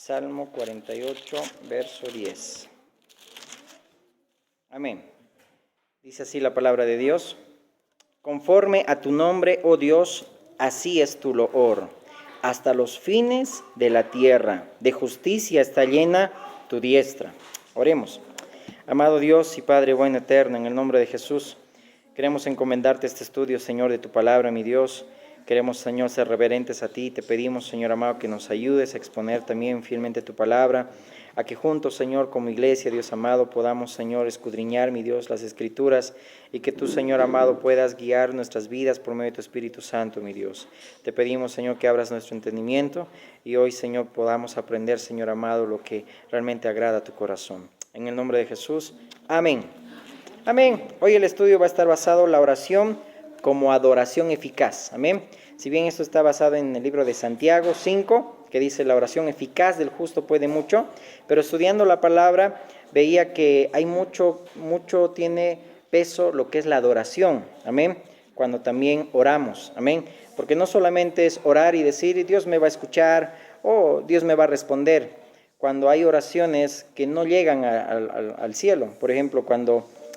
Salmo 48, verso 10. Amén. Dice así la palabra de Dios. Conforme a tu nombre, oh Dios, así es tu loor, hasta los fines de la tierra. De justicia está llena tu diestra. Oremos. Amado Dios y Padre bueno eterno, en el nombre de Jesús, queremos encomendarte este estudio, Señor, de tu palabra, mi Dios. Queremos, Señor, ser reverentes a ti. Te pedimos, Señor amado, que nos ayudes a exponer también fielmente tu palabra, a que juntos, Señor, como iglesia, Dios amado, podamos, Señor, escudriñar, mi Dios, las Escrituras, y que tú, Señor amado, puedas guiar nuestras vidas por medio de tu Espíritu Santo, mi Dios. Te pedimos, Señor, que abras nuestro entendimiento y hoy, Señor, podamos aprender, Señor amado, lo que realmente agrada a tu corazón. En el nombre de Jesús, amén. Amén. Hoy el estudio va a estar basado en la oración como adoración eficaz. Amén. Si bien esto está basado en el libro de Santiago 5, que dice la oración eficaz del justo puede mucho, pero estudiando la palabra veía que hay mucho tiene peso lo que es la adoración. Amén. Cuando también oramos. Amén. Porque no solamente es orar y decir Dios me va a escuchar o Dios me va a responder. Cuando hay oraciones que no llegan al cielo, por ejemplo,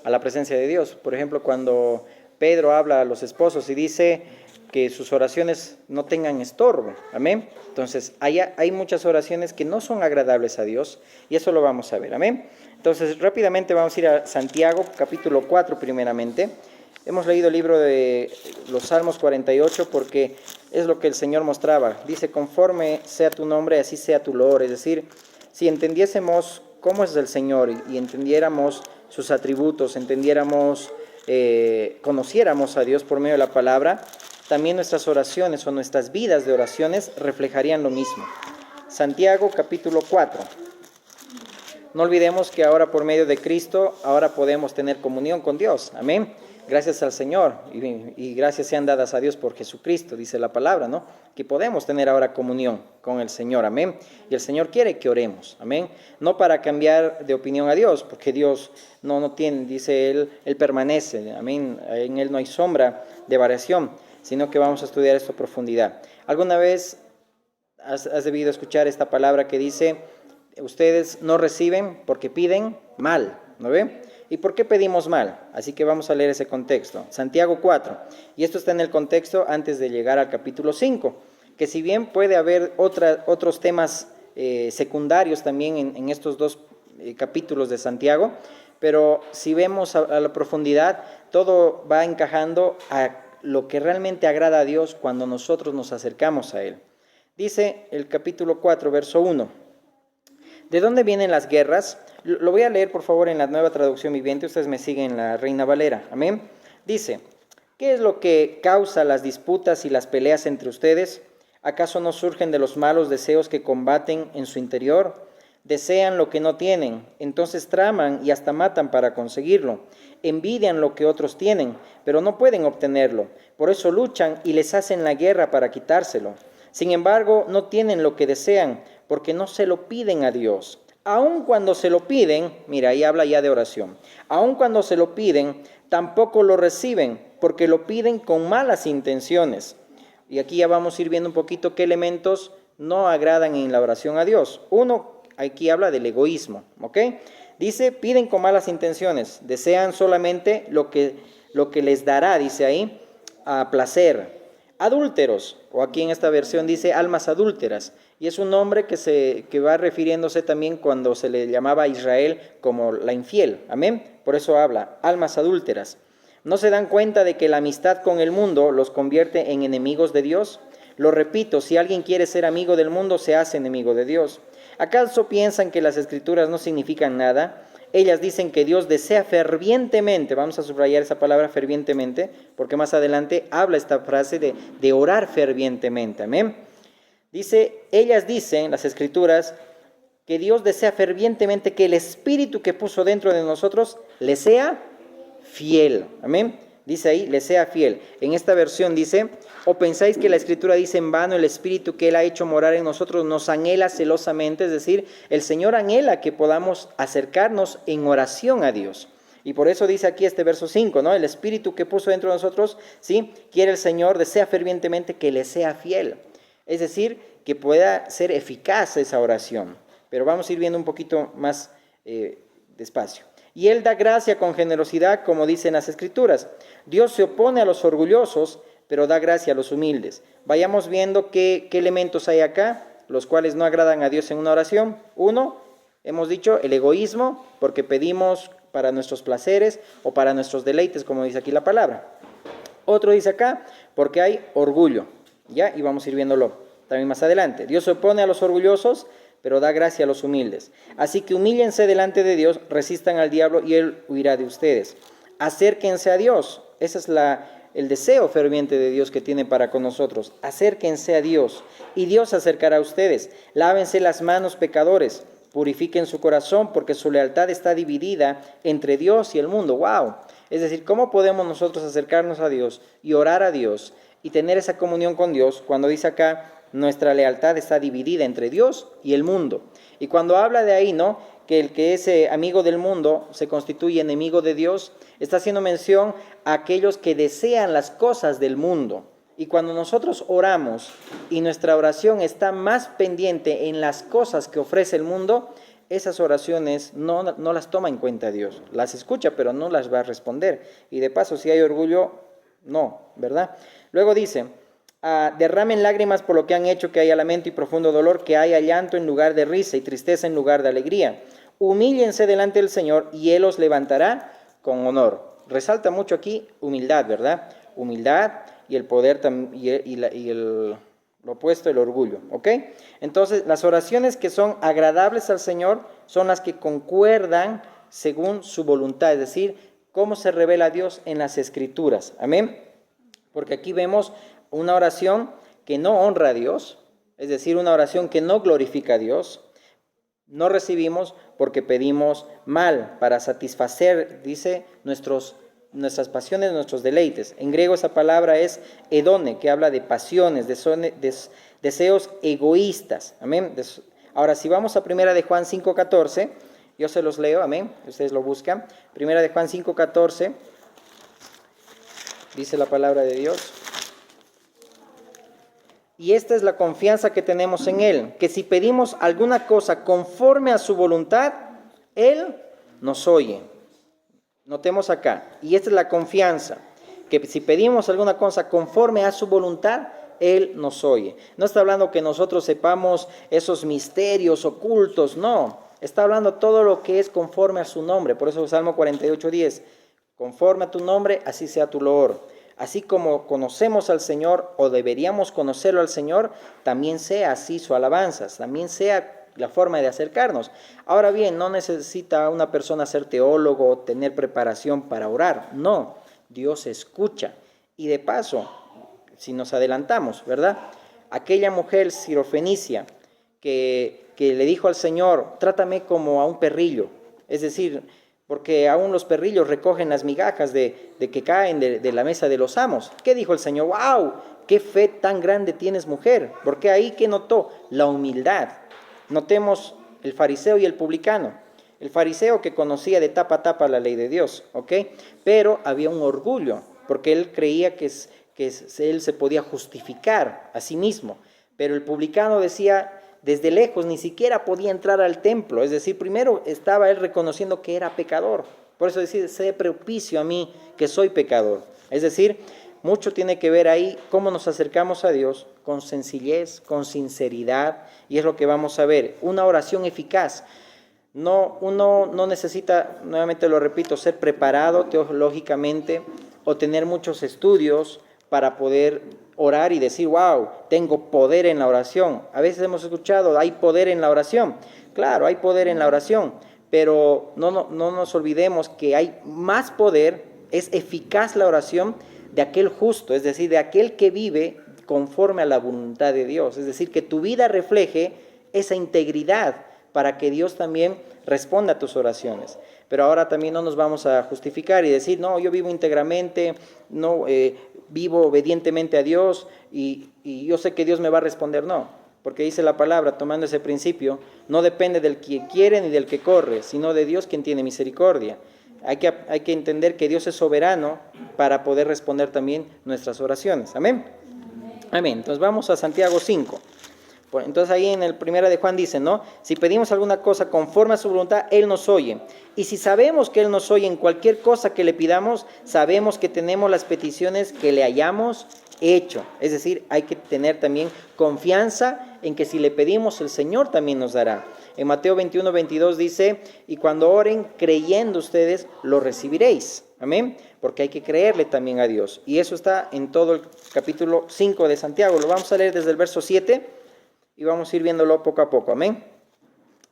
a la presencia de Dios, por ejemplo, cuando Pedro habla a los esposos y dice que sus oraciones no tengan estorbo, amén. Entonces, hay muchas oraciones que no son agradables a Dios y eso lo vamos a ver, amén. Entonces, rápidamente vamos a ir a Santiago, capítulo 4 primeramente. Hemos leído el libro de los Salmos 48 porque es lo que el Señor mostraba. Dice, conforme sea tu nombre, así sea tu loor. Es decir, si entendiésemos cómo es el Señor y entendiéramos sus atributos, conociéramos a Dios por medio de la palabra, también nuestras oraciones o nuestras vidas de oraciones reflejarían lo mismo. Santiago capítulo 4. No olvidemos que ahora por medio de Cristo, ahora podemos tener comunión con Dios. Amén. Gracias al Señor y gracias sean dadas a Dios por Jesucristo, dice la palabra, ¿no? Que podemos tener ahora comunión con el Señor, amén. Y el Señor quiere que oremos, amén. No para cambiar de opinión a Dios, porque Dios no tiene, dice Él permanece, amén. En Él no hay sombra de variación, sino que vamos a estudiar esto a profundidad. ¿Alguna vez has debido escuchar esta palabra que dice, ustedes no reciben porque piden mal, ¿no ve? ¿Y por qué pedimos mal? Así que vamos a leer ese contexto. Santiago 4. Y esto está en el contexto antes de llegar al capítulo 5. Que si bien puede haber otros temas secundarios también en estos dos capítulos de Santiago, pero si vemos a la profundidad, todo va encajando a lo que realmente agrada a Dios cuando nosotros nos acercamos a Él. Dice el capítulo 4, verso 1. ¿De dónde vienen las guerras? Lo voy a leer, por favor, en la Nueva Traducción Viviente. Ustedes me siguen en la Reina Valera. Amén. Dice, ¿qué es lo que causa las disputas y las peleas entre ustedes? ¿Acaso no surgen de los malos deseos que combaten en su interior? Desean lo que no tienen, entonces traman y hasta matan para conseguirlo. Envidian lo que otros tienen, pero no pueden obtenerlo. Por eso luchan y les hacen la guerra para quitárselo. Sin embargo, no tienen lo que desean, porque no se lo piden a Dios. Aun cuando se lo piden, mira, ahí habla ya de oración. Aun cuando se lo piden, tampoco lo reciben, porque lo piden con malas intenciones. Y aquí ya vamos a ir viendo un poquito qué elementos no agradan en la oración a Dios. Uno, aquí habla del egoísmo, ¿ok? Dice, piden con malas intenciones, desean solamente lo que les dará, dice ahí, a placer. Adúlteros, o aquí en esta versión dice almas adúlteras, y es un nombre que va refiriéndose también cuando se le llamaba a Israel como la infiel, amén, por eso habla, almas adúlteras. ¿No se dan cuenta de que la amistad con el mundo los convierte en enemigos de Dios? Lo repito, si alguien quiere ser amigo del mundo, se hace enemigo de Dios. ¿Acaso piensan que las Escrituras no significan nada? Ellas dicen que Dios desea fervientemente, vamos a subrayar esa palabra fervientemente, porque más adelante habla esta frase de orar fervientemente, amén. Dice, ellas dicen, las Escrituras, que Dios desea fervientemente que el Espíritu que puso dentro de nosotros le sea fiel, amén. Dice ahí, le sea fiel. En esta versión dice, ¿o pensáis que la Escritura dice en vano el Espíritu que Él ha hecho morar en nosotros nos anhela celosamente? Es decir, el Señor anhela que podamos acercarnos en oración a Dios. Y por eso dice aquí este verso 5, ¿no? El Espíritu que puso dentro de nosotros, ¿sí? Quiere el Señor, desea fervientemente que le sea fiel. Es decir, que pueda ser eficaz esa oración. Pero vamos a ir viendo un poquito más despacio. Y Él da gracia con generosidad, como dicen las Escrituras. Dios se opone a los orgullosos, pero da gracia a los humildes. Vayamos viendo qué elementos hay acá, los cuales no agradan a Dios en una oración. Uno, hemos dicho, el egoísmo, porque pedimos para nuestros placeres o para nuestros deleites, como dice aquí la palabra. Otro dice acá, porque hay orgullo, ¿ya? Y vamos a ir viéndolo también más adelante. Dios se opone a los orgullosos, pero da gracia a los humildes. Así que humíllense delante de Dios, resistan al diablo y Él huirá de ustedes. Acérquense a Dios. Ese es el deseo ferviente de Dios que tiene para con nosotros. Acérquense a Dios y Dios se acercará a ustedes. Lávense las manos, pecadores. Purifiquen su corazón porque su lealtad está dividida entre Dios y el mundo. ¡Wow! Es decir, ¿cómo podemos nosotros acercarnos a Dios y orar a Dios y tener esa comunión con Dios cuando dice acá, nuestra lealtad está dividida entre Dios y el mundo? Y cuando habla de ahí, ¿no?, que el que es amigo del mundo se constituye enemigo de Dios, está haciendo mención a aquellos que desean las cosas del mundo. Y cuando nosotros oramos y nuestra oración está más pendiente en las cosas que ofrece el mundo, esas oraciones no las toma en cuenta Dios. Las escucha, pero no las va a responder. Y de paso, si hay orgullo, no, ¿verdad? Luego dice, derramen lágrimas por lo que han hecho, que haya lamento y profundo dolor, que haya llanto en lugar de risa y tristeza en lugar de alegría. Humíllense delante del Señor y Él os levantará con honor. Resalta mucho aquí humildad, ¿verdad? Humildad y el poder lo opuesto, el orgullo, ¿ok? Entonces, las oraciones que son agradables al Señor son las que concuerdan según su voluntad, es decir, cómo se revela a Dios en las Escrituras, amén. Porque aquí vemos una oración que no honra a Dios, es decir, una oración que no glorifica a Dios. No recibimos porque pedimos mal para satisfacer, dice, nuestras pasiones, nuestros deleites. En griego esa palabra es hedone, que habla de pasiones, deseos egoístas. Amén. Ahora, si vamos a 1 de Juan 5:14, yo se los leo, amén, ustedes lo buscan. 1 de Juan 5:14, dice la palabra de Dios. Y esta es la confianza que tenemos en Él, que si pedimos alguna cosa conforme a su voluntad, Él nos oye. Notemos acá, y esta es la confianza, que si pedimos alguna cosa conforme a su voluntad, Él nos oye. No está hablando que nosotros sepamos esos misterios ocultos, no. Está hablando todo lo que es conforme a su nombre. Por eso Salmo 48:10, conforme a tu nombre, así sea tu loor. Así como conocemos al Señor, o deberíamos conocerlo al Señor, también sea así su alabanza, también sea la forma de acercarnos. Ahora bien, no necesita una persona ser teólogo o tener preparación para orar. No, Dios escucha. Y de paso, si nos adelantamos, ¿verdad? Aquella mujer sirofenicia que le dijo al Señor, trátame como a un perrillo. Es decir, porque aún los perrillos recogen las migajas de que caen de la mesa de los amos. ¿Qué dijo el Señor? ¡Wow! ¡Qué fe tan grande tienes, mujer! Porque ahí, ¿qué notó? La humildad. Notemos el fariseo y el publicano. El fariseo que conocía de tapa a tapa la ley de Dios, ¿ok? Pero había un orgullo, porque él creía que él se podía justificar a sí mismo. Pero el publicano decía, desde lejos, ni siquiera podía entrar al templo. Es decir, primero estaba él reconociendo que era pecador. Por eso decía, sé propicio a mí que soy pecador. Es decir, mucho tiene que ver ahí cómo nos acercamos a Dios con sencillez, con sinceridad. Y es lo que vamos a ver. Una oración eficaz. Uno no necesita, nuevamente lo repito, ser preparado teológicamente o tener muchos estudios para poder orar y decir, wow, tengo poder en la oración. A veces hemos escuchado, hay poder en la oración. Claro, hay poder en la oración, pero no nos olvidemos que hay más poder, es eficaz la oración de aquel justo, es decir, de aquel que vive conforme a la voluntad de Dios. Es decir, que tu vida refleje esa integridad para que Dios también responda a tus oraciones. Pero ahora también no nos vamos a justificar y decir, no, yo vivo íntegramente, no vivo obedientemente a Dios y yo sé que Dios me va a responder. No, porque dice la palabra, tomando ese principio, no depende del que quiere ni del que corre, sino de Dios quien tiene misericordia. Hay que entender que Dios es soberano para poder responder también nuestras oraciones. Amén. Amén. Entonces vamos a Santiago 5. Entonces ahí en el 1 de Juan dice, ¿no? Si pedimos alguna cosa conforme a su voluntad, Él nos oye. Y si sabemos que Él nos oye en cualquier cosa que le pidamos, sabemos que tenemos las peticiones que le hayamos hecho. Es decir, hay que tener también confianza en que si le pedimos, el Señor también nos dará. En Mateo 21:22 dice, y cuando oren, creyendo ustedes, lo recibiréis. Amén. Porque hay que creerle también a Dios. Y eso está en todo el capítulo 5 de Santiago. Lo vamos a leer desde el verso 7 y vamos a ir viéndolo poco a poco. Amén.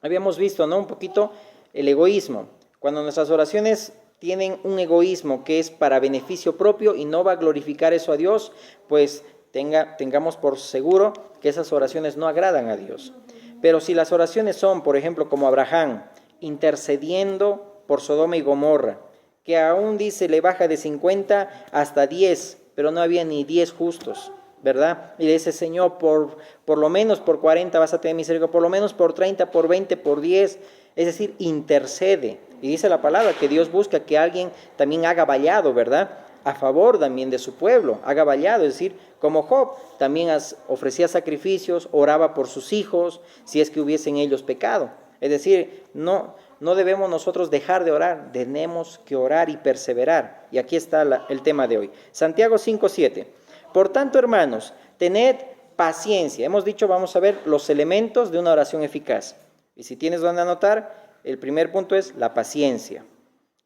Habíamos visto, ¿no? Un poquito el egoísmo. Cuando nuestras oraciones tienen un egoísmo que es para beneficio propio y no va a glorificar eso a Dios, pues tengamos por seguro que esas oraciones no agradan a Dios. Pero si las oraciones son, por ejemplo, como Abraham, intercediendo por Sodoma y Gomorra, que aún dice le baja de 50 hasta 10, pero no había ni 10 justos, ¿verdad? Y le dice, Señor, por lo menos por 40 vas a tener misericordia, por lo menos por 30, por 20, por 10, es decir, intercede. Y dice la palabra que Dios busca que alguien también haga vallado, ¿verdad? A favor también de su pueblo, haga vallado, es decir, como Job, también ofrecía sacrificios, oraba por sus hijos, si es que hubiesen ellos pecado. Es decir, no debemos nosotros dejar de orar, tenemos que orar y perseverar. Y aquí está el tema de hoy. Santiago 5:7. Por tanto, hermanos, tened paciencia. Hemos dicho, vamos a ver los elementos de una oración eficaz. Y si tienes donde anotar, el primer punto es la paciencia.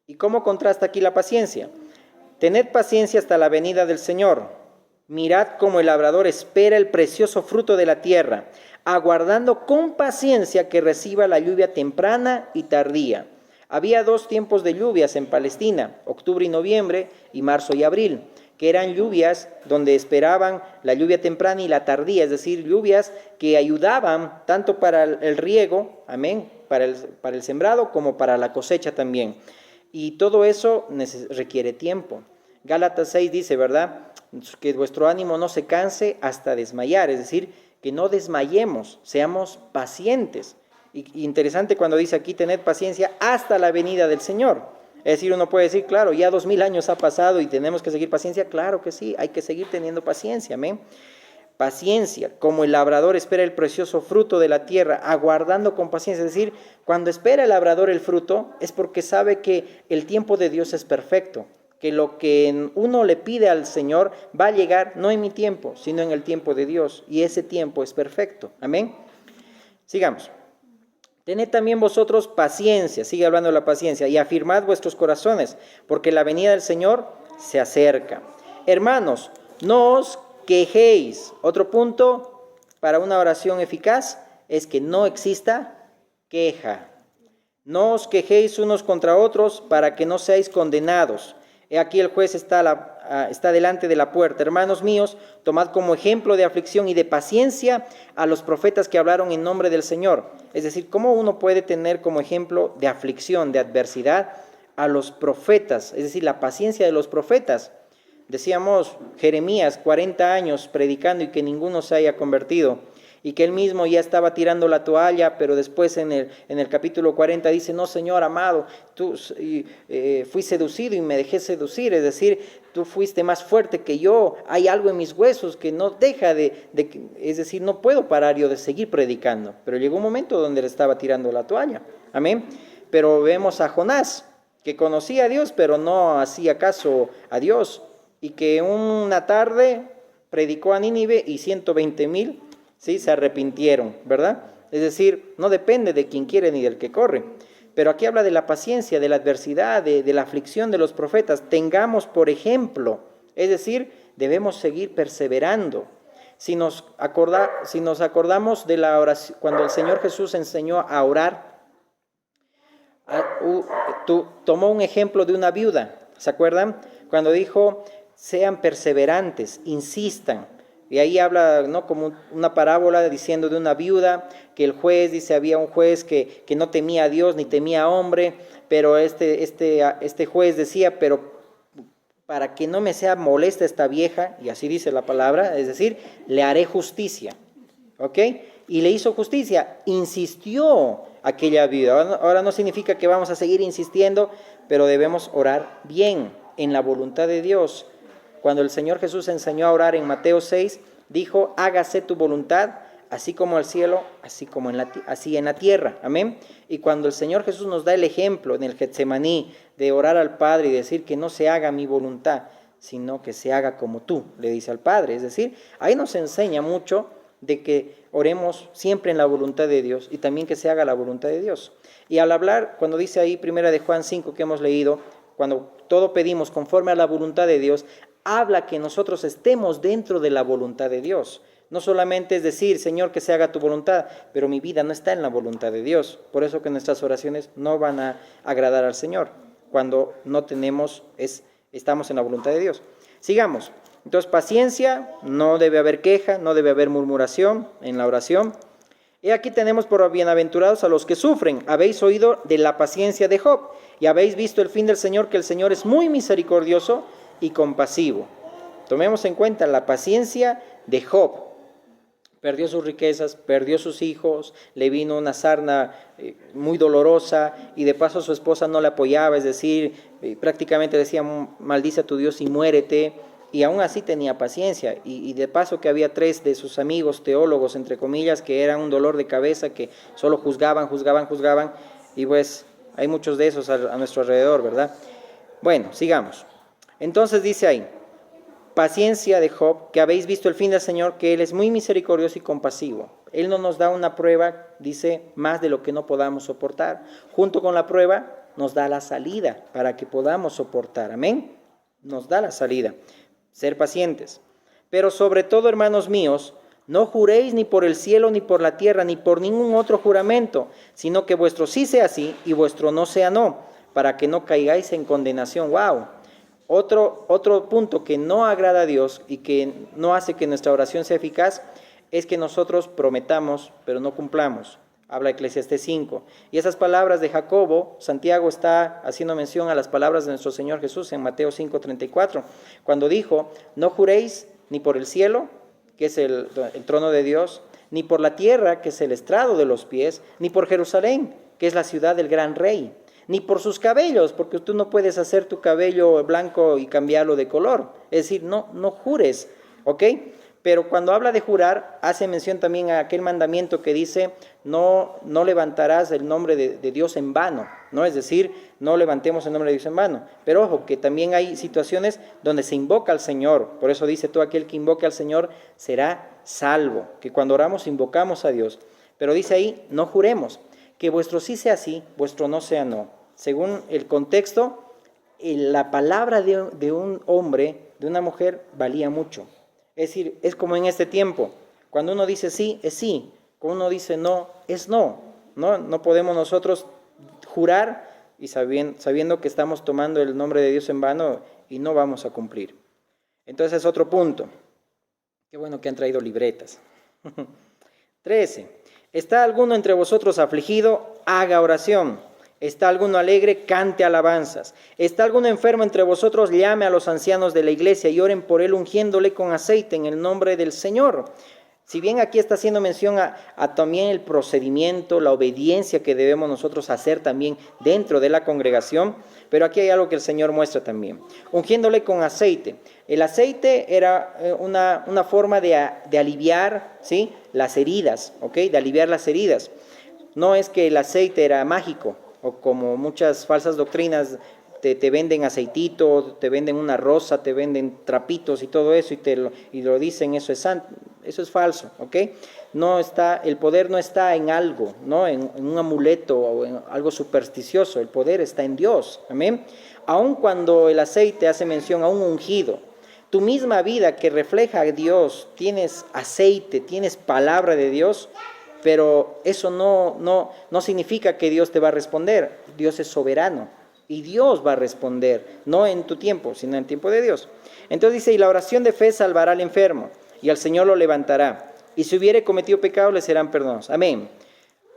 ¿Y cómo contrasta aquí la paciencia? Tened paciencia hasta la venida del Señor. Mirad cómo el labrador espera el precioso fruto de la tierra, aguardando con paciencia que reciba la lluvia temprana y tardía. Había 2 tiempos de lluvias en Palestina, octubre y noviembre, y marzo y abril, que eran lluvias donde esperaban la lluvia temprana y la tardía, es decir, lluvias que ayudaban tanto para el riego, amén, para el sembrado como para la cosecha también. Y todo eso requiere tiempo. Gálatas 6 dice, ¿verdad?, que vuestro ánimo no se canse hasta desmayar, es decir, que no desmayemos, seamos pacientes. Y interesante cuando dice aquí, tened paciencia hasta la venida del Señor. Es decir, uno puede decir, claro, ya 2000 años ha pasado y tenemos que seguir paciencia. Claro que sí, hay que seguir teniendo paciencia, amén. Paciencia, como el labrador espera el precioso fruto de la tierra, aguardando con paciencia. Es decir, cuando espera el labrador el fruto, es porque sabe que el tiempo de Dios es perfecto, que lo que uno le pide al Señor va a llegar no en mi tiempo, sino en el tiempo de Dios, y ese tiempo es perfecto. Amén. Sigamos. Tened también vosotros paciencia, sigue hablando de la paciencia, y afirmad vuestros corazones, porque la venida del Señor se acerca. Hermanos, no os quejéis. Otro punto para una oración eficaz es que no exista queja. No os quejéis unos contra otros para que no seáis condenados. He aquí el juez está delante de la puerta. Hermanos míos, tomad como ejemplo de aflicción y de paciencia a los profetas que hablaron en nombre del Señor. Es decir, ¿cómo uno puede tener como ejemplo de aflicción, de adversidad a los profetas? Es decir, la paciencia de los profetas. Decíamos, Jeremías, 40 años predicando y que ninguno se haya convertido. Y que él mismo ya estaba tirando la toalla, pero después en el capítulo 40 dice, no, Señor amado, fui seducido y me dejé seducir, es decir, tú fuiste más fuerte que yo, hay algo en mis huesos que no deja es decir, no puedo parar yo de seguir predicando. Pero llegó un momento donde le estaba tirando la toalla, amén. Pero vemos a Jonás, que conocía a Dios, pero no hacía caso a Dios, y que una tarde predicó a Nínive y 120,000 ¿sí? Se arrepintieron, ¿verdad? Es decir, no depende de quien quiere ni del que corre. Pero aquí habla de la paciencia, de la adversidad, de la aflicción de los profetas. Tengamos por ejemplo, es decir, debemos seguir perseverando. Si nos acordamos de la oración, cuando el Señor Jesús enseñó a orar, tomó un ejemplo de una viuda, ¿se acuerdan? Cuando dijo, sean perseverantes, insistan. Y ahí habla, ¿no?, como una parábola diciendo de una viuda, que el juez, dice, había un juez que no temía a Dios ni temía a hombre, pero este juez decía, pero para que no me sea molesta esta vieja, y así dice la palabra, es decir, le haré justicia, ¿ok? Y le hizo justicia, insistió aquella viuda. Ahora no significa que vamos a seguir insistiendo, pero debemos orar bien, en la voluntad de Dios. Cuando el Señor Jesús enseñó a orar en Mateo 6, dijo, hágase tu voluntad, así como al cielo, así en la tierra. Amén. Y cuando el Señor Jesús nos da el ejemplo en el Getsemaní de orar al Padre y decir que no se haga mi voluntad, sino que se haga como tú, le dice al Padre. Es decir, ahí nos enseña mucho de que oremos siempre en la voluntad de Dios y también que se haga la voluntad de Dios. Y al hablar, cuando dice ahí, primera de Juan 5 que hemos leído, cuando todo pedimos conforme a la voluntad de Dios, habla que nosotros estemos dentro de la voluntad de Dios. No solamente es decir, Señor, que se haga tu voluntad, pero mi vida no está en la voluntad de Dios. Por eso que nuestras oraciones no van a agradar al Señor, cuando no estamos en la voluntad de Dios. Sigamos. Entonces, paciencia, no debe haber queja, no debe haber murmuración en la oración. Y aquí tenemos por bienaventurados a los que sufren. Habéis oído de la paciencia de Job y habéis visto el fin del Señor, que el Señor es muy misericordioso y compasivo. Tomemos en cuenta la paciencia de Job. Perdió sus riquezas, perdió sus hijos, le vino una sarna muy dolorosa y de paso su esposa no le apoyaba, es decir, prácticamente decía, maldice a tu Dios y muérete. Y aún así tenía paciencia, y de paso que había 3 de sus amigos teólogos, entre comillas, que eran un dolor de cabeza, que solo juzgaban, y pues hay muchos de esos a nuestro alrededor, ¿verdad? Bueno, sigamos. Entonces dice ahí, paciencia de Job, que habéis visto el fin del Señor, que Él es muy misericordioso y compasivo. Él no nos da una prueba, dice, más de lo que no podamos soportar. Junto con la prueba nos da la salida para que podamos soportar, amén. Nos da la salida. Ser pacientes. Pero sobre todo, hermanos míos, no juréis ni por el cielo, ni por la tierra, ni por ningún otro juramento, sino que vuestro sí sea sí y vuestro no sea no, para que no caigáis en condenación. ¡Wow! Otro punto que no agrada a Dios y que no hace que nuestra oración sea eficaz es que nosotros prometamos, pero no cumplamos. Habla Eclesiastés 5. Y esas palabras de Jacobo, Santiago está haciendo mención a las palabras de nuestro Señor Jesús en Mateo 5:34, cuando dijo, no juréis ni por el cielo, que es el trono de Dios, ni por la tierra, que es el estrado de los pies, ni por Jerusalén, que es la ciudad del gran rey, ni por sus cabellos, porque tú no puedes hacer tu cabello blanco y cambiarlo de color. Es decir, no jures, ¿ok? Pero cuando habla de jurar, hace mención también a aquel mandamiento que dice, no levantarás el nombre de Dios en vano, ¿no? Es decir, no levantemos el nombre de Dios en vano. Pero ojo, que también hay situaciones donde se invoca al Señor. Por eso dice, todo aquel que invoque al Señor será salvo. Que cuando oramos, invocamos a Dios. Pero dice ahí, no juremos, que vuestro sí sea sí, vuestro no sea no. Según el contexto, la palabra de un hombre, de una mujer, valía mucho. Es decir, es como en este tiempo, cuando uno dice sí, es sí, cuando uno dice no, es no. No podemos nosotros jurar y sabiendo que estamos tomando el nombre de Dios en vano y no vamos a cumplir. Entonces es otro punto. Qué bueno que han traído libretas. 13. ¿Está alguno entre vosotros afligido? Haga oración. ¿Está alguno alegre? Cante alabanzas. ¿Está alguno enfermo entre vosotros? Llame a los ancianos de la iglesia y oren por él ungiéndole con aceite en el nombre del Señor. Si bien aquí está haciendo mención a también el procedimiento, la obediencia que debemos nosotros hacer también dentro de la congregación, pero aquí hay algo que el Señor muestra también. Ungiéndole con aceite. El aceite era una forma de aliviar, ¿sí?, las heridas, ¿ok? De aliviar las heridas. No es que el aceite era mágico, o como muchas falsas doctrinas te venden aceitito, te venden una rosa, te venden trapitos y todo eso, y lo dicen, eso es santo. Eso es falso, ¿ok? El poder no está en algo, ¿no? En un amuleto o en algo supersticioso. El poder está en Dios, amén. Aun cuando el aceite hace mención a un ungido, tu misma vida que refleja a Dios, tienes aceite, tienes palabra de Dios, pero eso no significa que Dios te va a responder. Dios es soberano y Dios va a responder, no en tu tiempo, sino en el tiempo de Dios. Entonces dice, y la oración de fe salvará al enfermo, y al Señor lo levantará, y si hubiere cometido pecado le serán perdonados. Amén.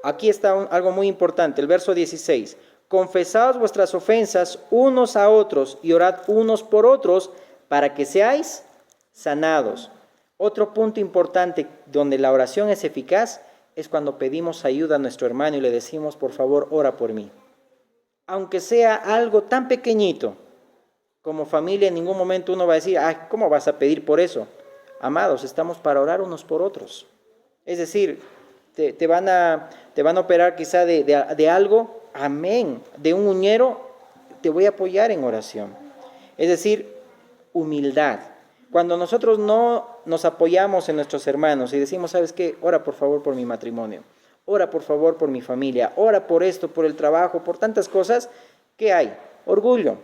Aquí está algo muy importante, el verso 16. Confesaos vuestras ofensas unos a otros y orad unos por otros para que seáis sanados. Otro punto importante donde la oración es eficaz es cuando pedimos ayuda a nuestro hermano y le decimos, por favor, ora por mí. Aunque sea algo tan pequeñito, como familia en ningún momento uno va a decir, ¿cómo vas a pedir por eso? Amados, estamos para orar unos por otros. Es decir, te van a operar quizá de algo, amén. De un uñero, te voy a apoyar en oración. Es decir, humildad. Cuando nosotros no nos apoyamos en nuestros hermanos y decimos, ¿sabes qué? Ora por favor por mi matrimonio, ora por favor por mi familia, ora por esto, por el trabajo, por tantas cosas, ¿qué hay? Orgullo.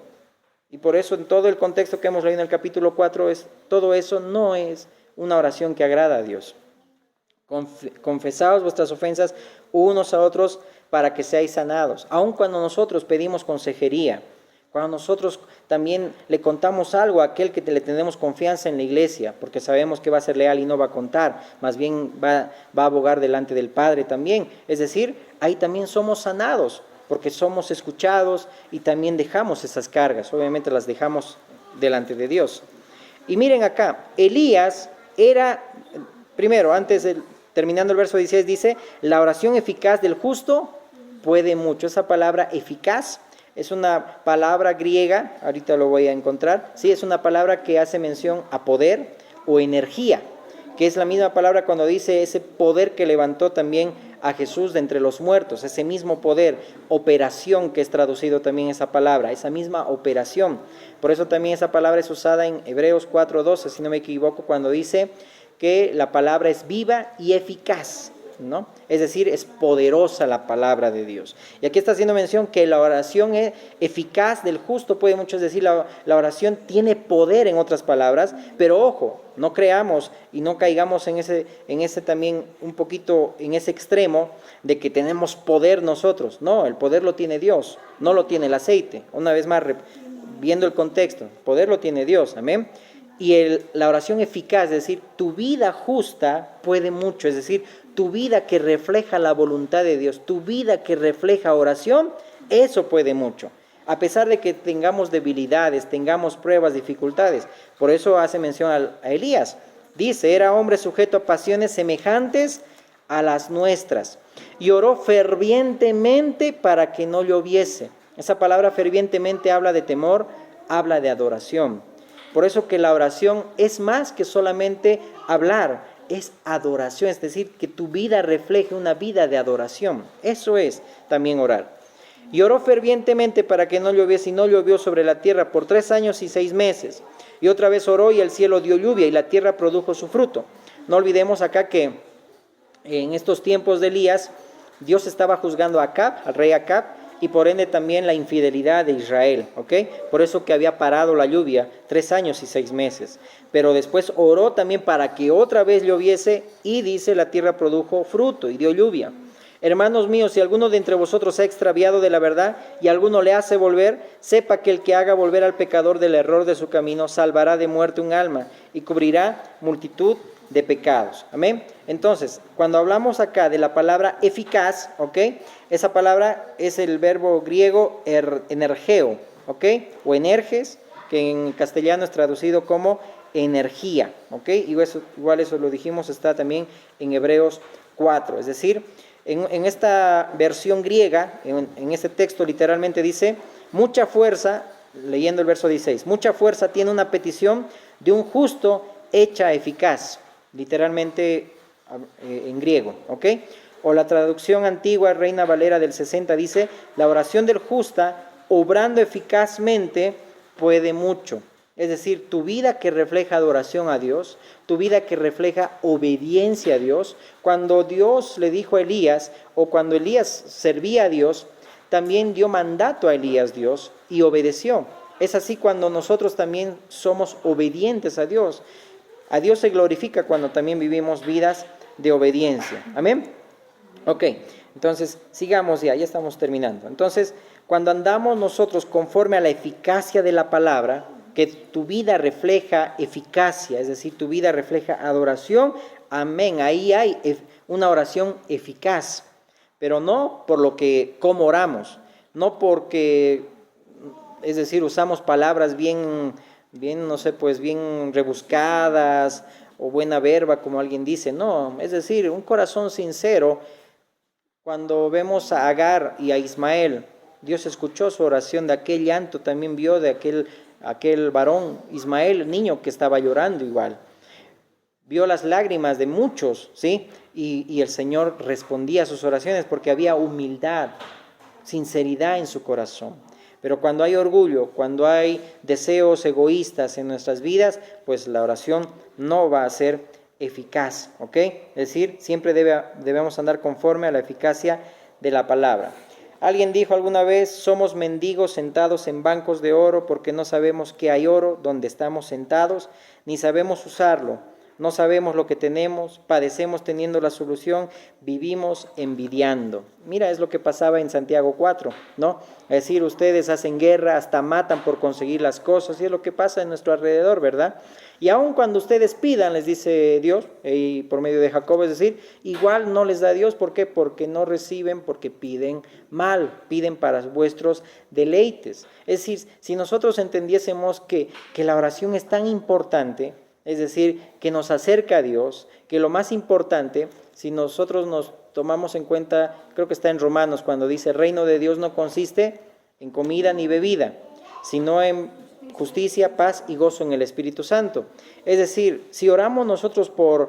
Y por eso en todo el contexto que hemos leído en el capítulo 4, todo eso no es una oración que agrada a Dios. Confesaos vuestras ofensas unos a otros para que seáis sanados. Aun cuando nosotros pedimos consejería, cuando nosotros también le contamos algo a aquel que le tenemos confianza en la iglesia, porque sabemos que va a ser leal y no va a contar, más bien va a abogar delante del Padre también. Es decir, ahí también somos sanados, porque somos escuchados y también dejamos esas cargas. Obviamente las dejamos delante de Dios. Y miren acá, Elías era, primero, terminando el verso 16, dice, la oración eficaz del justo puede mucho. Esa palabra eficaz es una palabra griega, ahorita lo voy a encontrar, sí, es una palabra que hace mención a poder o energía, que es la misma palabra cuando dice ese poder que levantó también a Jesús de entre los muertos, ese mismo poder, operación, que es traducido también esa palabra, esa misma operación. Por eso también esa palabra es usada en Hebreos 4:12, si no me equivoco, cuando dice que la palabra es viva y eficaz, ¿no? Es decir, es poderosa la palabra de Dios. Y aquí está haciendo mención que la oración eficaz del justo puede muchos decir, la oración tiene poder, en otras palabras, pero ojo, no creamos y no caigamos en ese también un poquito, en ese extremo de que tenemos poder nosotros. No, el poder lo tiene Dios, no lo tiene el aceite. Una vez más, viendo el contexto, el poder lo tiene Dios, amén. Y la oración eficaz, es decir, tu vida justa puede mucho, es decir, tu vida que refleja la voluntad de Dios, tu vida que refleja oración, eso puede mucho. A pesar de que tengamos debilidades, tengamos pruebas, dificultades. Por eso hace mención a Elías. Dice, era hombre sujeto a pasiones semejantes a las nuestras. Y oró fervientemente para que no lloviese. Esa palabra fervientemente habla de temor, habla de adoración. Por eso que la oración es más que solamente hablar, es adoración, es decir, que tu vida refleje una vida de adoración. Eso es también orar. Y oró fervientemente para que no lloviese, y no llovió sobre la tierra por 3 años y 6 meses. Y otra vez oró y el cielo dio lluvia y la tierra produjo su fruto. No olvidemos acá que en estos tiempos de Elías, Dios estaba juzgando a Acab, al rey Acab, y por ende también la infidelidad de Israel, ¿ok? Por eso que había parado la lluvia 3 años y 6 meses. Pero después oró también para que otra vez lloviese, y dice, la tierra produjo fruto y dio lluvia. Hermanos míos, si alguno de entre vosotros se ha extraviado de la verdad y alguno le hace volver, sepa que el que haga volver al pecador del error de su camino salvará de muerte un alma y cubrirá multitud de pecados. Amén. Entonces, cuando hablamos acá de la palabra eficaz, ¿ok? Esa palabra es el verbo griego energeo, ¿ok? O energes, que en castellano es traducido como energía, ¿ok? Igual eso lo dijimos, está también en Hebreos 4. Es decir, en esta versión griega, en este texto literalmente dice, mucha fuerza, leyendo el verso 16, mucha fuerza tiene una petición de un justo hecha eficaz. Literalmente en griego, ¿ok? O la traducción antigua, Reina Valera del 60, dice, la oración del justa, obrando eficazmente, puede mucho. Es decir, tu vida que refleja adoración a Dios, tu vida que refleja obediencia a Dios. Cuando Dios le dijo a Elías, o cuando Elías servía a Dios, también dio mandato a Elías Dios y obedeció. Es así cuando nosotros también somos obedientes a Dios. A Dios se glorifica cuando también vivimos vidas de obediencia. Amén. Ok, entonces sigamos ya estamos terminando. Entonces, cuando andamos nosotros conforme a la eficacia de la palabra, que tu vida refleja eficacia, es decir, tu vida refleja adoración, amén, ahí hay una oración eficaz, pero no por cómo oramos, no porque, es decir, usamos palabras bien, no sé, pues bien rebuscadas o buena verba, como alguien dice, no, es decir, un corazón sincero. Cuando vemos a Agar y a Ismael, Dios escuchó su oración, de aquel llanto también vio de aquel varón, Ismael, niño que estaba llorando igual. vio las lágrimas de muchos, ¿sí? Y el Señor respondía a sus oraciones porque había humildad, sinceridad en su corazón. Pero cuando hay orgullo, cuando hay deseos egoístas en nuestras vidas, pues la oración no va a ser eficaz, ¿ok? Es decir, siempre debemos andar conforme a la eficacia de la palabra. Alguien dijo alguna vez: somos mendigos sentados en bancos de oro porque no sabemos que hay oro donde estamos sentados, ni sabemos usarlo. No sabemos lo que tenemos, padecemos teniendo la solución, vivimos envidiando. Mira, es lo que pasaba en Santiago 4, ¿no? Es decir, ustedes hacen guerra, hasta matan por conseguir las cosas, y es lo que pasa en nuestro alrededor, ¿verdad? Y aun cuando ustedes pidan, les dice Dios, y por medio de Jacob, es decir, igual no les da Dios. ¿Por qué? Porque no reciben, porque piden mal, piden para vuestros deleites. Es decir, si nosotros entendiésemos que la oración es tan importante, es decir, que nos acerca a Dios, que lo más importante, si nosotros nos tomamos en cuenta, creo que está en Romanos, cuando dice: el reino de Dios no consiste en comida ni bebida, sino en justicia, paz y gozo en el Espíritu Santo. Es decir, si oramos nosotros por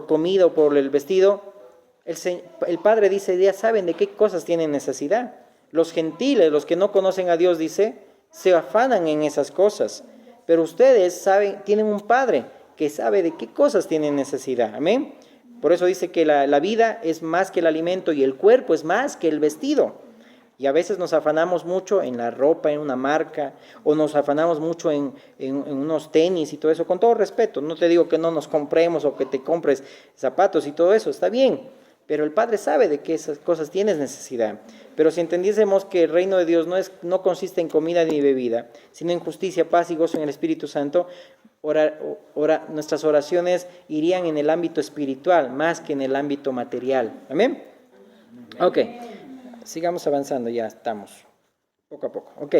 comida o por el vestido, el Padre dice: ya saben de qué cosas tienen necesidad. Los gentiles, los que no conocen a Dios, dice, se afanan en esas cosas. Pero ustedes saben, tienen un Padre que sabe de qué cosas tienen necesidad. Amén. Por eso dice que la vida es más que el alimento y el cuerpo es más que el vestido. Y a veces nos afanamos mucho en la ropa, en una marca, o nos afanamos mucho en unos tenis y todo eso, con todo respeto. No te digo que no nos compremos o que te compres zapatos y todo eso, está bien. Pero el Padre sabe de qué esas cosas tienes necesidad. Pero si entendiésemos que el reino de Dios no consiste en comida ni bebida, sino en justicia, paz y gozo en el Espíritu Santo, nuestras oraciones irían en el ámbito espiritual más que en el ámbito material. ¿Amén? Ok, sigamos avanzando, ya estamos, poco a poco. Ok,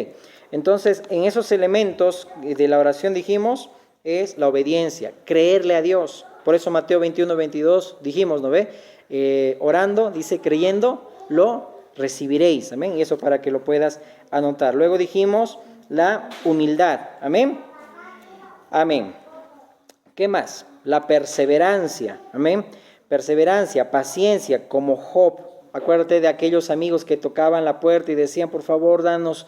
entonces en esos elementos de la oración dijimos, es la obediencia, creerle a Dios. Por eso Mateo 21, 22 dijimos, ¿no ve? Orando, dice, creyendo, lo recibiréis. Amén. Y eso para que lo puedas anotar. Luego dijimos la humildad. Amén. Amén. ¿Qué más? La perseverancia. Amén. Perseverancia, paciencia, como Job. Acuérdate de aquellos amigos que tocaban la puerta y decían: por favor, danos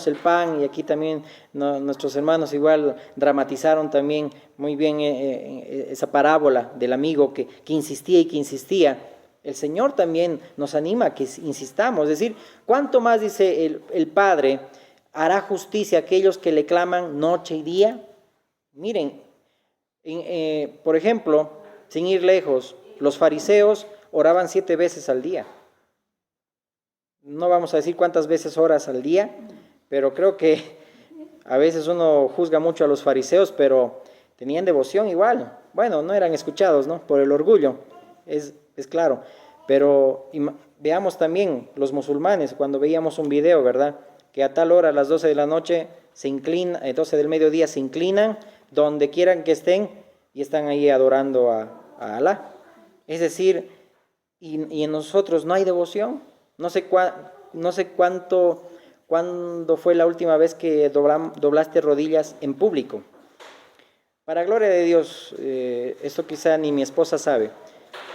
el pan. Y aquí también nuestros hermanos igual dramatizaron también muy bien esa parábola del amigo que insistía y que insistía. El Señor también nos anima a que insistamos. Es decir, ¿cuánto más, dice el Padre, hará justicia a aquellos que le claman noche y día? Miren, por ejemplo, sin ir lejos, los fariseos oraban 7 veces al día. No vamos a decir cuántas veces horas al día, pero creo que a veces uno juzga mucho a los fariseos, pero tenían devoción igual. Bueno, no eran escuchados, ¿no? Por el orgullo, es claro. Pero veamos también los musulmanes, cuando veíamos un video, ¿verdad? Que a tal hora, a las 12 de la noche, 12 del mediodía, se inclinan, donde quieran que estén, y están ahí adorando a Alá. Es decir, y en nosotros no hay devoción. No sé cuándo fue la última vez que doblaste rodillas en público. Para gloria de Dios, esto quizá ni mi esposa sabe.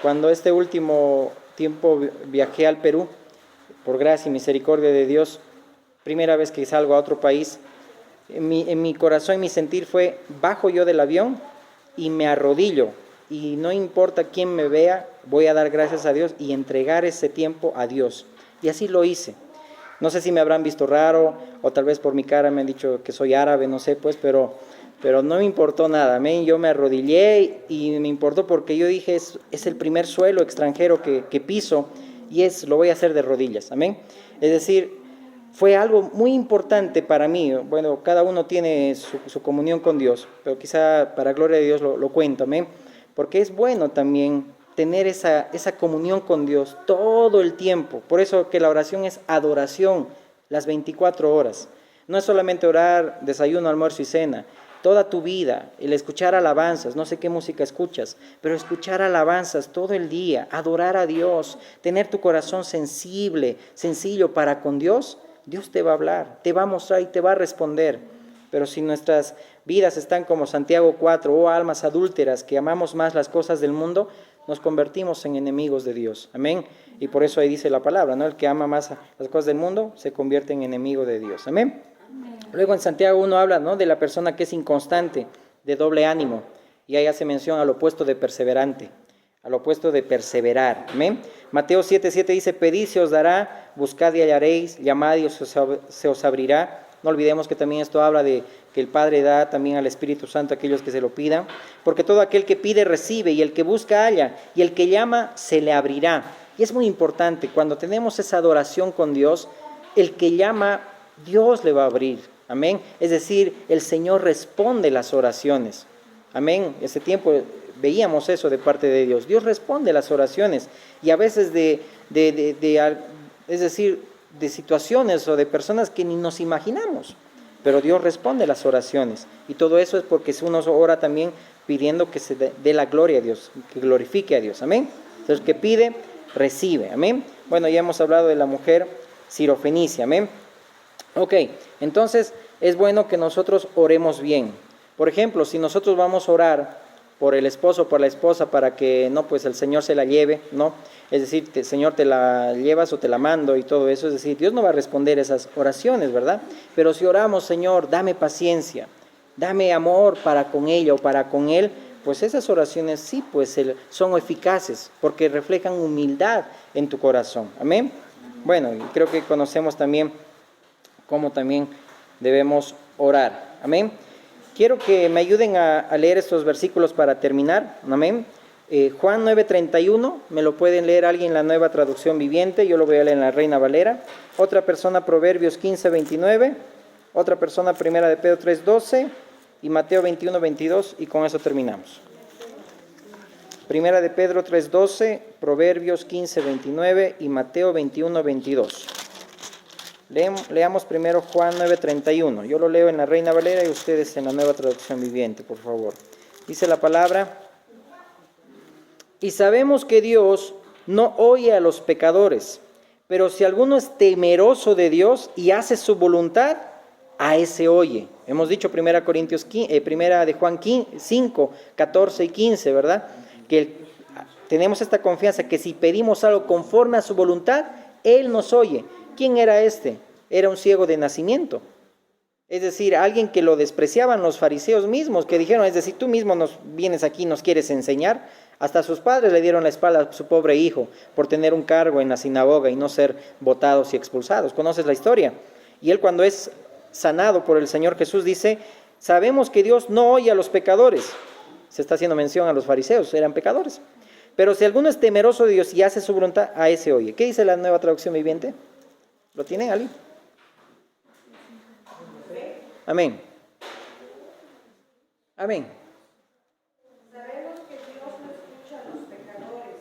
Cuando este último tiempo viajé al Perú, por gracia y misericordia de Dios, primera vez que salgo a otro país, en mi corazón y mi sentir fue: bajo yo del avión y me arrodillo. Y no importa quién me vea, voy a dar gracias a Dios y entregar ese tiempo a Dios. Y así lo hice. No sé si me habrán visto raro, o tal vez por mi cara me han dicho que soy árabe, no sé, pues, pero no me importó nada. Amén. Yo me arrodillé y me importó porque yo dije: es el primer suelo extranjero que piso, y lo voy a hacer de rodillas. Amén. Es decir, fue algo muy importante para mí. Bueno, cada uno tiene su comunión con Dios, pero quizá para gloria de Dios lo cuento. Amén. Porque es bueno también tener esa comunión con Dios todo el tiempo. Por eso que la oración es adoración las 24 horas. No es solamente orar, desayuno, almuerzo y cena. Toda tu vida, el escuchar alabanzas, no sé qué música escuchas, pero escuchar alabanzas todo el día, adorar a Dios, tener tu corazón sensible, sencillo para con Dios, Dios te va a hablar, te va a mostrar y te va a responder. Pero si nuestras vidas están como Santiago 4, oh almas adúlteras que amamos más las cosas del mundo, nos convertimos en enemigos de Dios. Amén. Y por eso ahí dice la palabra, ¿no? El que ama más las cosas del mundo se convierte en enemigo de Dios. Amén. Luego en Santiago 1 habla, ¿no?, de la persona que es inconstante, de doble ánimo. Y ahí hace mención al opuesto de perseverante, al opuesto de perseverar. Amén. Mateo 7:7 dice, pedid se os dará, buscad y hallaréis, llamad y se os abrirá. No olvidemos que también esto habla de que el Padre da también al Espíritu Santo a aquellos que se lo pidan, porque todo aquel que pide recibe, y el que busca halla, y el que llama se le abrirá. Y es muy importante, cuando tenemos esa adoración con Dios, el que llama, Dios le va a abrir. Amén. Es decir, el Señor responde las oraciones. Amén. Ese tiempo veíamos eso de parte de Dios. Dios responde las oraciones, y a veces es decir, de situaciones o de personas que ni nos imaginamos, pero Dios responde las oraciones, y todo eso es porque uno ora también pidiendo que se dé la gloria a Dios, que glorifique a Dios. Amén. Entonces, que pide, recibe. Amén. Bueno, ya hemos hablado de la mujer sirofenicia. Amén. Ok, entonces es bueno que nosotros oremos bien. Por ejemplo, si nosotros vamos a orar por el esposo o por la esposa para que no, pues el Señor se la lleve, ¿no? Es decir, Señor, te la llevas o te la mando y todo eso. Es decir, Dios no va a responder esas oraciones, ¿verdad? Pero si oramos, Señor, dame paciencia, dame amor para con ella o para con él, pues esas oraciones sí, pues son eficaces porque reflejan humildad en tu corazón. Amén. Bueno, y creo que conocemos también cómo también debemos orar. Amén. Quiero que me ayuden a leer estos versículos para terminar. Amén. Juan 9:31, me lo pueden leer alguien en la Nueva Traducción Viviente, yo lo voy a leer en la Reina Valera. Otra persona Proverbios 15:29, otra persona Primera de Pedro 3:12 y Mateo 21:22, y con eso terminamos. Primera de Pedro 3:12, Proverbios 15:29 y Mateo 21:22. Leamos primero Juan 9:31. Yo lo leo en la Reina Valera y ustedes en la Nueva Traducción Viviente, por favor. Dice la palabra: y sabemos que Dios no oye a los pecadores, pero si alguno es temeroso de Dios y hace su voluntad, a ese oye. Hemos dicho primera de Juan 5, 14 y 15, ¿verdad? Que tenemos esta confianza que si pedimos algo conforme a su voluntad, Él nos oye. ¿Quién era este? Era un ciego de nacimiento. Es decir, alguien que lo despreciaban los fariseos mismos, que dijeron, es decir, tú mismo nos vienes aquí, nos quieres enseñar. Hasta sus padres le dieron la espalda a su pobre hijo por tener un cargo en la sinagoga y no ser votados y expulsados. ¿Conoces la historia? Y él, cuando es sanado por el Señor Jesús, dice, sabemos que Dios no oye a los pecadores. Se está haciendo mención a los fariseos, eran pecadores. Pero si alguno es temeroso de Dios y hace su voluntad, a ese oye. ¿Qué dice la Nueva Traducción Viviente? ¿Lo tienen, Ali? Amén. Amén. Sabemos que Dios no escucha a los pecadores,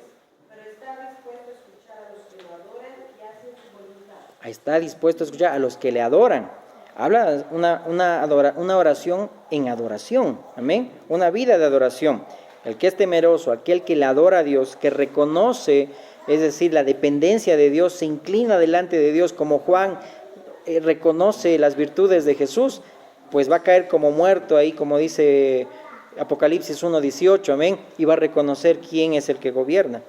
pero está dispuesto a escuchar a los que lo adoran y hacen su voluntad. Está dispuesto a escuchar a los que le adoran. Habla una oración en adoración. Amén. Una vida de adoración. El que es temeroso, aquel que le adora a Dios, que reconoce, es decir, la dependencia de Dios, se inclina delante de Dios, como Juan reconoce las virtudes de Jesús, pues va a caer como muerto ahí, como dice Apocalipsis 1:18, amén, y va a reconocer quién es el que gobierna.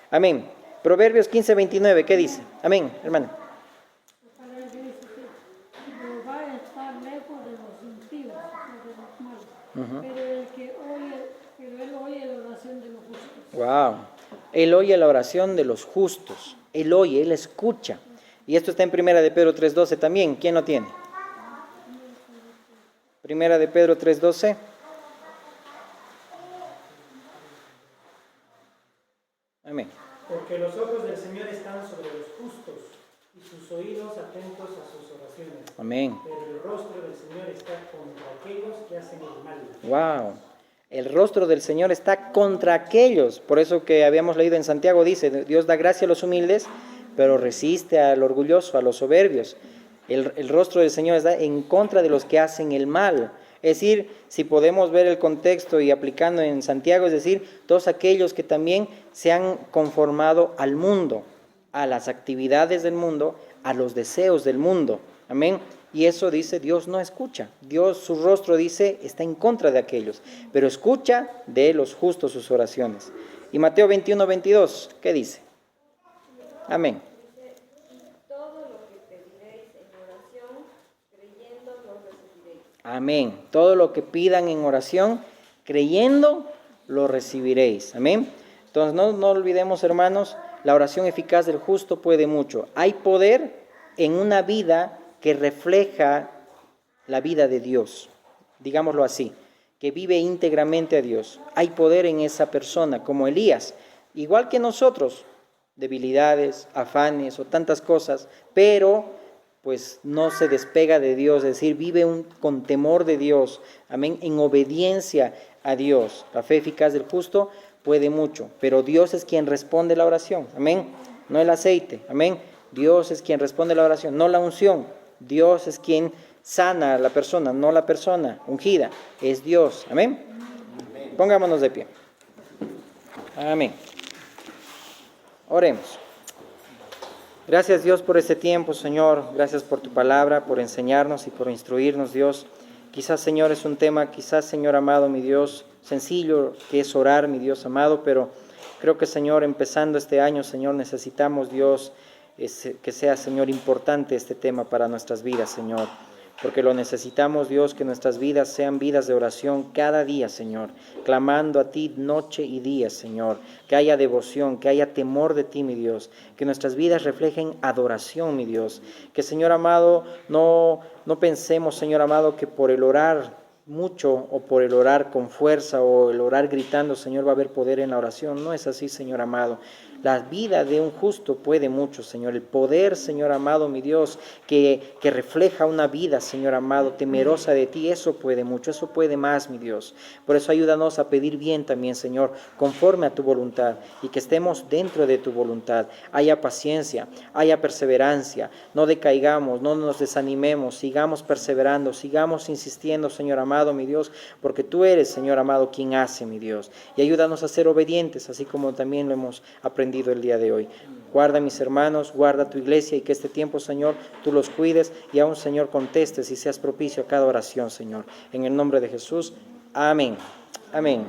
Amén. Proverbios 15:29, ¿qué dice? Amén, hermano. Para el que dice que Jehová está lejos de los impíos, de los malos, pero él oye la oración de los justos. Wow. Él oye la oración de los justos. Él oye, él escucha. Y esto está en Primera de Pedro 3:12 también. ¿Quién lo tiene? Primera de Pedro 3:12. Amén. Porque los ojos del Señor están sobre los justos y sus oídos atentos a sus oraciones. Amén. Pero el rostro del Señor está contra aquellos que hacen el mal. Wow. El rostro del Señor está contra aquellos. Por eso que habíamos leído en Santiago, dice, Dios da gracia a los humildes, pero resiste al orgulloso, a los soberbios. El rostro del Señor está en contra de los que hacen el mal. Es decir, si podemos ver el contexto y aplicando en Santiago, es decir, todos aquellos que también se han conformado al mundo, a las actividades del mundo, a los deseos del mundo. Amén. Y eso dice, Dios no escucha. Dios, su rostro dice, está en contra de aquellos, pero escucha de los justos sus oraciones. Y Mateo 21, 22, ¿qué dice? Amén. Todo lo que pediréis en oración, creyendo lo recibiréis. Amén. Todo lo que pidan en oración, creyendo, lo recibiréis. Amén. Entonces no olvidemos, hermanos, la oración eficaz del justo puede mucho. Hay poder en una vida que refleja la vida de Dios, digámoslo así, que vive íntegramente a Dios. Hay poder en esa persona, como Elías, igual que nosotros, debilidades, afanes o tantas cosas, pero pues no se despega de Dios, es decir, vive con temor de Dios, amén, en obediencia a Dios. La fe eficaz del justo puede mucho, pero Dios es quien responde la oración, amén, no el aceite, amén. Dios es quien responde la oración, no la unción. Dios es quien sana a la persona, no la persona ungida, es Dios, amén. Pongámonos de pie. Amén. Oremos. Gracias, Dios, por este tiempo, Señor. Gracias por tu palabra, por enseñarnos y por instruirnos, Dios. Quizás, Señor, es un tema, Señor amado, mi Dios, sencillo, que es orar, mi Dios amado, pero creo que, Señor, empezando este año, Señor, necesitamos, Dios, que sea, Señor, importante este tema para nuestras vidas, Señor. Porque lo necesitamos, Dios, que nuestras vidas sean vidas de oración cada día, Señor, clamando a ti noche y día, Señor, que haya devoción, que haya temor de ti, mi Dios, que nuestras vidas reflejen adoración, mi Dios, que, Señor amado, no pensemos, Señor amado, que por el orar mucho o por el orar con fuerza o el orar gritando, Señor, va a haber poder en la oración. No es así, Señor amado. La vida de un justo puede mucho, Señor. El poder, Señor amado, mi Dios, que refleja una vida, Señor amado, temerosa de ti, eso puede mucho, eso puede más, mi Dios. Por eso ayúdanos a pedir bien también, Señor, conforme a tu voluntad, y que estemos dentro de tu voluntad. Haya paciencia, haya perseverancia, no decaigamos, no nos desanimemos, sigamos perseverando, sigamos insistiendo, Señor amado, mi Dios, porque tú eres, Señor amado, quien hace, mi Dios. Y ayúdanos a ser obedientes, así como también lo hemos aprendido el día de hoy. Guarda a mis hermanos, guarda a tu iglesia, y que este tiempo, Señor, tú los cuides y aún, Señor, contestes y seas propicio a cada oración, Señor. En el nombre de Jesús, amén. Amén.